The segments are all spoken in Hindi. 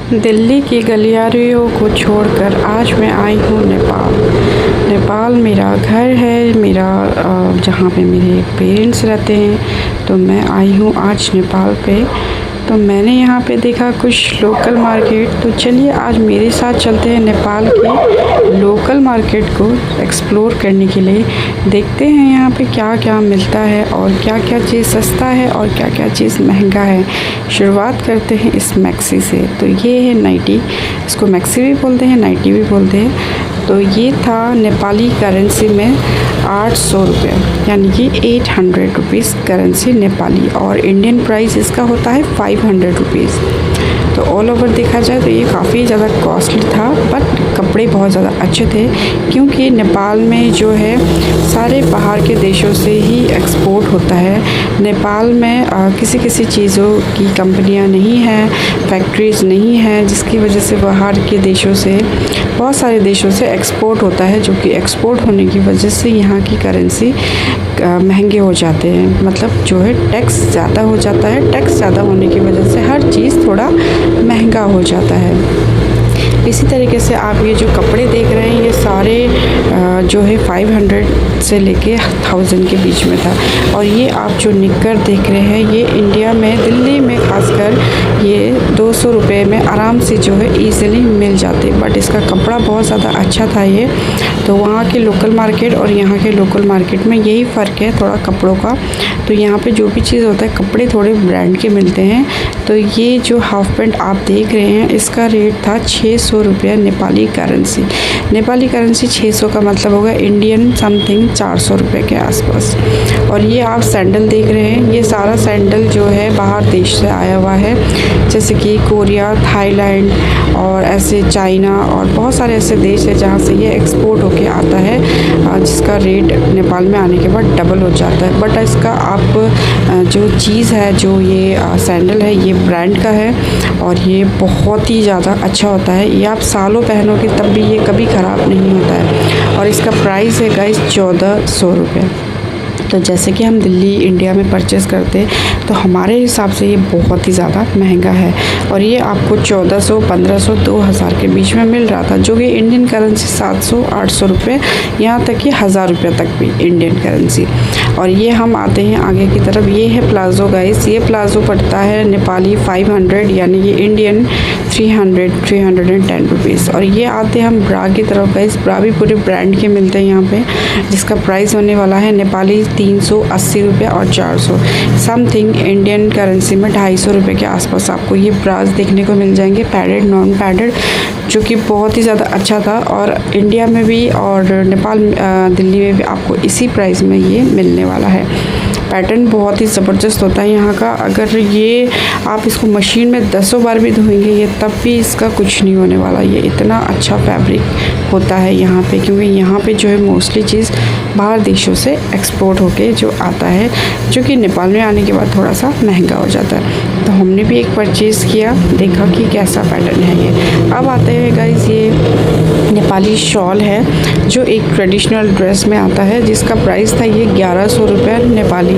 दिल्ली की गलियारियों को छोड़कर आज मैं आई हूँ नेपाल। नेपाल मेरा घर है, जहाँ पे मेरे पेरेंट्स रहते हैं। तो मैं आई हूँ आज नेपाल पे। तो मैंने यहाँ पे देखा कुछ लोकल मार्केट। तो चलिए आज मेरे साथ चलते हैं नेपाल के लोकल मार्केट को एक्सप्लोर करने के लिए। देखते हैं यहाँ पे क्या क्या मिलता है और क्या क्या चीज़ सस्ता है और क्या क्या चीज़ महंगा है। शुरुआत करते हैं इस मैक्सी से। तो ये है नाइटी, इसको मैक्सी भी बोलते हैं, नाइटी भी बोलते हैं। तो ये था नेपाली करेंसी में 800 रुपये, यानी कि 800 रुपीज़ करेंसी नेपाली, और इंडियन प्राइस इसका होता है 500 रुपीज़। तो ऑल ओवर देखा जाए तो ये काफ़ी ज़्यादा कॉस्टली था, बट कपड़े बहुत ज़्यादा अच्छे थे, क्योंकि नेपाल में जो है सारे बाहर के देशों से ही एक्सपोर्ट होता है। नेपाल में किसी चीज़ों की कंपनियां नहीं हैं, फैक्ट्रीज़ नहीं हैं, जिसकी वजह से बाहर के देशों से, बहुत सारे देशों से एक्सपोर्ट होता है, जो कि एक्सपोर्ट होने की वजह से यहाँ की करेंसी महंगे हो जाते हैं। मतलब जो है टैक्स ज़्यादा हो जाता है। टैक्स ज़्यादा होने की वजह से हर चीज़ थोड़ा महंगा हो जाता है। इसी तरीके से आप ये जो कपड़े देख रहे हैं, ये सारे जो है 500 से लेके 1000 के बीच में था। और ये आप जो निक्कर देख रहे हैं, ये इंडिया में, दिल्ली में खासकर ये 200 रुपये में आराम से जो है ईज़िली मिल जाते। बट इसका कपड़ा बहुत ज़्यादा अच्छा था ये। तो वहाँ के लोकल मार्केट और यहाँ के लोकल मार्केट में यही फ़र्क है थोड़ा कपड़ों का। तो यहाँ पे जो भी चीज़ होता है, कपड़े थोड़े ब्रांड के मिलते हैं। तो ये जो हाफ पैंट आप देख रहे हैं, इसका रेट था 600 रुपये नेपाली करेंसी। नेपाली करेंसी 600 का मतलब होगा इंडियन समथिंग 400 रुपये के आसपास। और ये आप सैंडल देख रहे हैं, ये सारा सैंडल जो है बाहर देश से आया हुआ है, जैसे कि कोरिया, थाईलैंड और ऐसे चाइना और बहुत सारे ऐसे देश हैं जहाँ से ये एक्सपोर्ट होके आता है, जिसका रेट नेपाल में आने के बाद डबल हो जाता है। बट इसका आप जो चीज़ है, जो ये सैंडल है, ये ब्रांड का है और ये बहुत ही ज़्यादा अच्छा होता है। ये आप सालों पहनोगे तब भी ये कभी ख़राब नहीं होता है। और इसका प्राइस है गाइस 1400 रुपये। तो जैसे कि हम दिल्ली इंडिया में परचेज़ करते हैं, तो हमारे हिसाब से ये बहुत ही ज़्यादा महंगा है। और ये आपको 1400, 1500, 2000 के बीच में मिल रहा था, जो कि इंडियन करेंसी 700, 800 रुपये, यहाँ तक कि 1000 रुपये तक भी इंडियन करेंसी। और ये हम आते हैं आगे की तरफ। ये है प्लाज़ो गाइस। ये प्लाज़ो पड़ता है नेपाली 500, यानी कि इंडियन 310 रुपीज़। और ये आते हैं हम ब्रा की तरफ गाइस। ब्रा भी पूरे ब्रांड के मिलते हैं यहाँ पे, जिसका प्राइस होने वाला है नेपाली 380 रुपये और 400 समथिंग। इंडियन करेंसी में 250 रुपये के आसपास आपको ये ब्रास देखने को मिल जाएंगे, पैडेड, नॉन पैडेड, जो कि बहुत ही ज़्यादा अच्छा था। और इंडिया में भी और नेपाल, दिल्ली में भी आपको इसी प्राइस में ये मिलने वाला है। पैटर्न बहुत ही ज़बरदस्त होता है यहाँ का। अगर ये आप इसको मशीन में 10 बार भी धोएंगे ये, तब भी इसका कुछ नहीं होने वाला। ये इतना अच्छा फैब्रिक होता है यहाँ पे, क्योंकि यहाँ पे जो है मोस्टली चीज़ बाहर देशों से एक्सपोर्ट होके जो आता है, जो कि नेपाल में आने के बाद थोड़ा सा महंगा हो जाता है। तो हमने भी एक परचेज़ किया, देखा कि कैसा पैटर्न है ये। अब आते हैं गाइस, ये नेपाली शॉल है, जो एक ट्रेडिशनल ड्रेस में आता है, जिसका प्राइस था ये 1100 रुपये नेपाली।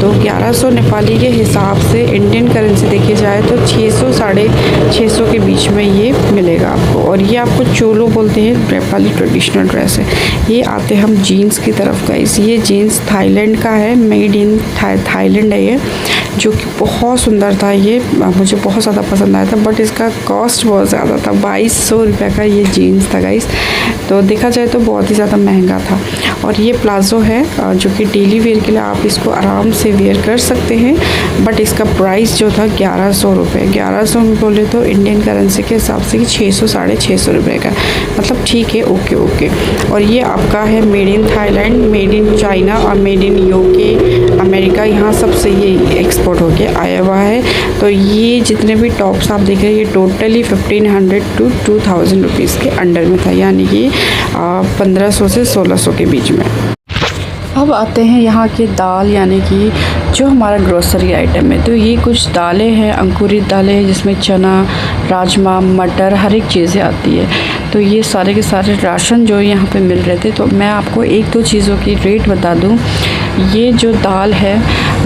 तो 1100 नेपाली के हिसाब से इंडियन करेंसी देखी जाए तो 600, 650 के बीच में ये मिलेगा आपको। और ये आपको चोलो बोलते हैं, नेपाली ट्रेडिशनल ड्रेस है। ये आते हम जीन्स की तरफ गाइस। ये जीन्स थाईलैंड का है, मेड इन थाईलैंड है ये, जो कि बहुत सुंदर था। ये मुझे बहुत ज़्यादा पसंद आया था, बट इसका कॉस्ट बहुत ज़्यादा था। 2200 रुपये का ये जीन्स था गाइस। तो देखा जाए तो बहुत ही ज़्यादा महंगा था। और ये प्लाज़ो है, जो कि डेली वेयर के लिए आप इसको आराम से वेयर कर सकते हैं। बट इसका प्राइस जो था 1100 रुपये, 1100 में बोले तो इंडियन करेंसी के हिसाब से 600, 650 रुपये का, मतलब ठीक है, ओके ओके। और ये आपका है made in Thailand, made in China और मेड इन यूके, अमेरिका, यहाँ सबसे ये एक्सपोर्ट होके आया हुआ है। तो ये जितने भी टॉप्स आप देख रहे हैं, ये टोटली 1500 to 2000 रुपीज़ के अंडर में था, यानी कि 1500 से 1600 के बीच में। अब आते हैं यहाँ की दाल, यानी कि जो हमारा ग्रोसरी आइटम है। तो ये कुछ दालें हैं, अंकुरित दालें हैं, जिसमें चना, राजमा, मटर, हर एक चीज़ें आती है। तो ये सारे के सारे राशन जो यहाँ पे मिल रहे थे। तो मैं आपको एक दो चीज़ों की रेट बता दूँ। ये जो दाल है,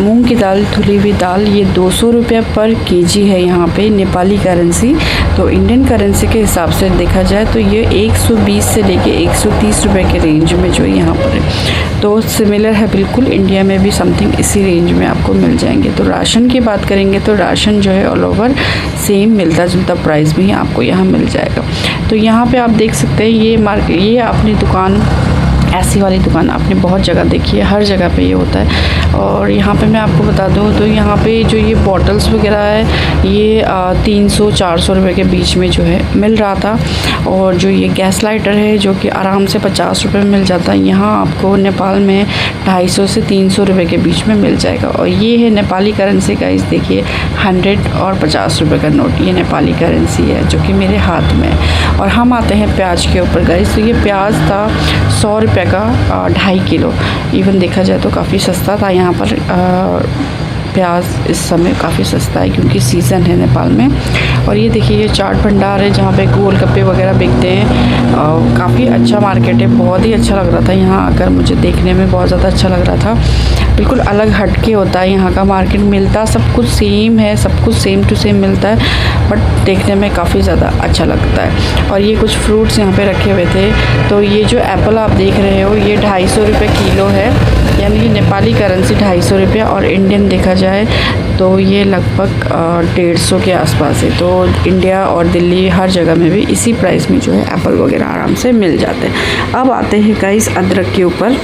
मूंग की दाल, धुली हुई दाल, ये 200 रुपये पर केजी है यहाँ पे नेपाली करेंसी। तो इंडियन करेंसी के हिसाब से देखा जाए तो ये 120 से लेके 130 रुपए के रेंज में जो यहाँ पर है। तो सिमिलर है बिल्कुल, इंडिया में भी समथिंग इसी रेंज में आपको मिल जाएंगे। तो राशन की बात करेंगे तो राशन जो है ऑल ओवर सेम मिलता जुलता प्राइस भी आपको यहाँ मिल जाएगा। तो यहाँ पे आप देख सकते हैं ये मार्केट, ये अपनी दुकान, ऐसी वाली दुकान आपने बहुत जगह देखी है, हर जगह पे ये होता है। और यहाँ पे मैं आपको बता दूँ तो यहाँ पे जो ये बॉटल्स वगैरह है ये 300-400 रुपये के बीच में जो है मिल रहा था। और जो ये गैस लाइटर है जो कि आराम से 50 रुपये में मिल जाता है, यहाँ आपको नेपाल में 250 से 300 रुपये के बीच में मिल जाएगा। और ये है नेपाली करेंसी का, इस देखिए 100 और 50 रुपये का नोट, ये नेपाली करेंसी है जो कि मेरे हाथ में है। और हम आते हैं प्याज के ऊपर गाइस। तो ये प्याज था 100 रुपये का 2.5 किलो। इवन देखा जाए तो काफ़ी सस्ता था यहाँ पर। प्याज इस समय काफ़ी सस्ता है क्योंकि सीज़न है नेपाल में। और ये देखिए ये चाट भंडार है जहाँ पे गोलगप्पे वगैरह बिकते हैं। काफ़ी अच्छा मार्केट है, बहुत ही अच्छा लग रहा था यहाँ आकर, मुझे देखने में बहुत ज़्यादा अच्छा लग रहा था। बिल्कुल अलग हटके होता है यहाँ का मार्केट, मिलता सब कुछ सेम है, सब कुछ सेम टू सेम मिलता है, बट देखने में काफ़ी ज़्यादा अच्छा लगता है। और ये कुछ फ्रूट्स यहाँ पे रखे हुए थे। तो ये जो एप्पल आप देख रहे हो ये 250 रुपये किलो है, यानी कि नेपाली करेंसी 250 रुपये, और इंडियन देखा जाए तो ये लगभग 150 के आसपास है। तो इंडिया और दिल्ली हर जगह में भी इसी प्राइस में जो है एप्पल वगैरह आराम से मिल जाते हैं। अब आते हैं गाइस अदरक के ऊपर।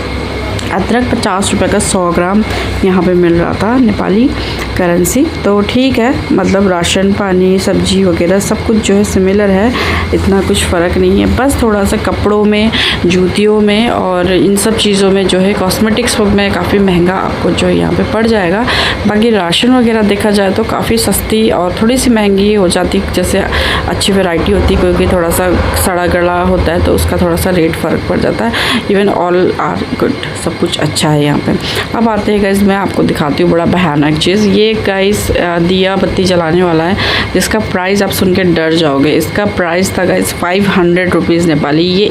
अदरक 50 रुपये का 100 ग्राम यहाँ पे मिल रहा था नेपाली करेंसी। तो ठीक है, मतलब राशन पानी सब्जी वगैरह सब कुछ जो है सिमिलर है, इतना कुछ फ़र्क नहीं है। बस थोड़ा सा कपड़ों में, जूतियों में और इन सब चीज़ों में जो है, कॉस्मेटिक्स में काफ़ी महंगा आपको जो है यहाँ पे पड़ जाएगा। बाकी राशन वगैरह देखा जाए तो काफ़ी सस्ती और थोड़ी सी महंगी हो जाती, जैसे अच्छी वैरायटी होती है, क्योंकि थोड़ा सा सड़ा गला होता है तो उसका थोड़ा सा रेट फ़र्क पड़ जाता है। इवन ऑल आर गुड, सब कुछ अच्छा है यहाँ पे। अब आते हैं गाइस, मैं आपको दिखाती हूँ बड़ा भयानक चीज़। ये गाइस दिया बत्ती जलाने वाला है जिसका प्राइस आप सुन के डर जाओगे। इसका प्राइस था गाइस 500 रुपीज़ नेपाली। ये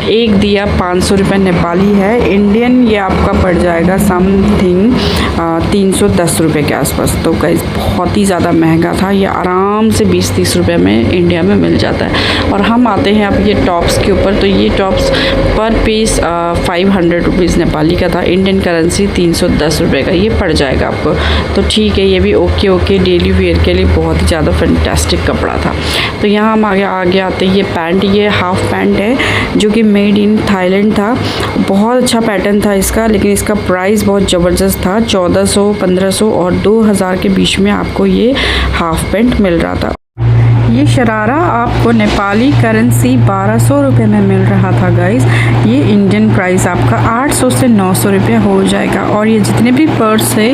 एक दिया 500 रुपये नेपाली है। इंडियन ये आपका पड़ जाएगा समथिंग 310 रुपये के आसपास। तो गाइस बहुत ही ज़्यादा महंगा था, ये आराम से 20-30 रुपये में इंडिया में मिल जाता है। और हम आते हैं अब ये टॉप्स के ऊपर। तो ये टॉप्स पर पीस 500 रुपीज़ नेपाली का था, इंडियन करेंसी 310 रुपये का ये पड़ जाएगा आपको। तो ठीक है, ये भी ओके डेली वेयर के लिए बहुत ही ज़्यादा फैंटास्टिक कपड़ा था। तो यहाँ हम आगे आते हैं ये पैंट, ये हाफ पैंट है जो कि मेड इन थाईलैंड था। बहुत अच्छा पैटर्न था इसका, लेकिन इसका प्राइस बहुत ज़बरदस्त था, 1400, 1500 और 2000 के बीच में आपको ये हाफ पैंट मिल रहा था। ये शरारा आपको नेपाली करेंसी 1200 रुपये में मिल रहा था गाइस। ये इंडियन प्राइस आपका 800 से 900 रुपये हो जाएगा। और ये जितने भी पर्स है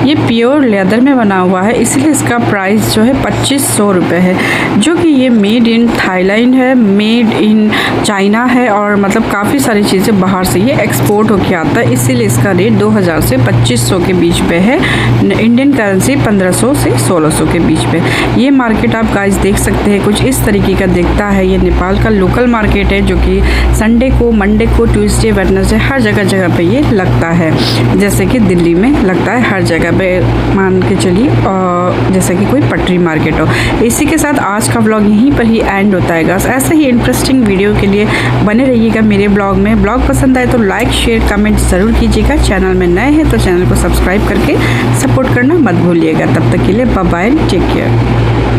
ये प्योर लेदर में बना हुआ है, इसलिए इसका प्राइस जो है 2500 रुपये है, जो कि ये मेड इन थाईलैंड है, मेड इन चाइना है, और मतलब काफ़ी सारी चीज़ें बाहर से ये एक्सपोर्ट होके आता है, इसीलिए इसका रेट 2000 से 2500 के बीच पे है। इंडियन करेंसी 1500 से 1600 के बीच पे। ये मार्केट आप गाइस देख सकते हैं कुछ इस तरीके का दिखता है। ये नेपाल का लोकल मार्केट है जो कि संडे को, मंडे को, ट्यूसडे, वेडनेसडे हर जगह पे ये लगता है, जैसे कि दिल्ली में लगता है हर जगह पे, मान के चलिए जैसे कि कोई पटरी मार्केट हो। इसी के साथ आज का ब्लॉग यहीं पर ही एंड होता है गाइस। ऐसे ही इंटरेस्टिंग वीडियो के लिए बने रहिएगा मेरे ब्लॉग में। ब्लॉग पसंद आए तो लाइक शेयर कमेंट ज़रूर कीजिएगा। चैनल में नए हैं तो चैनल को सब्सक्राइब करके सपोर्ट करना मत भूलिएगा। तब तक के लिए बाय बाय, टेक केयर।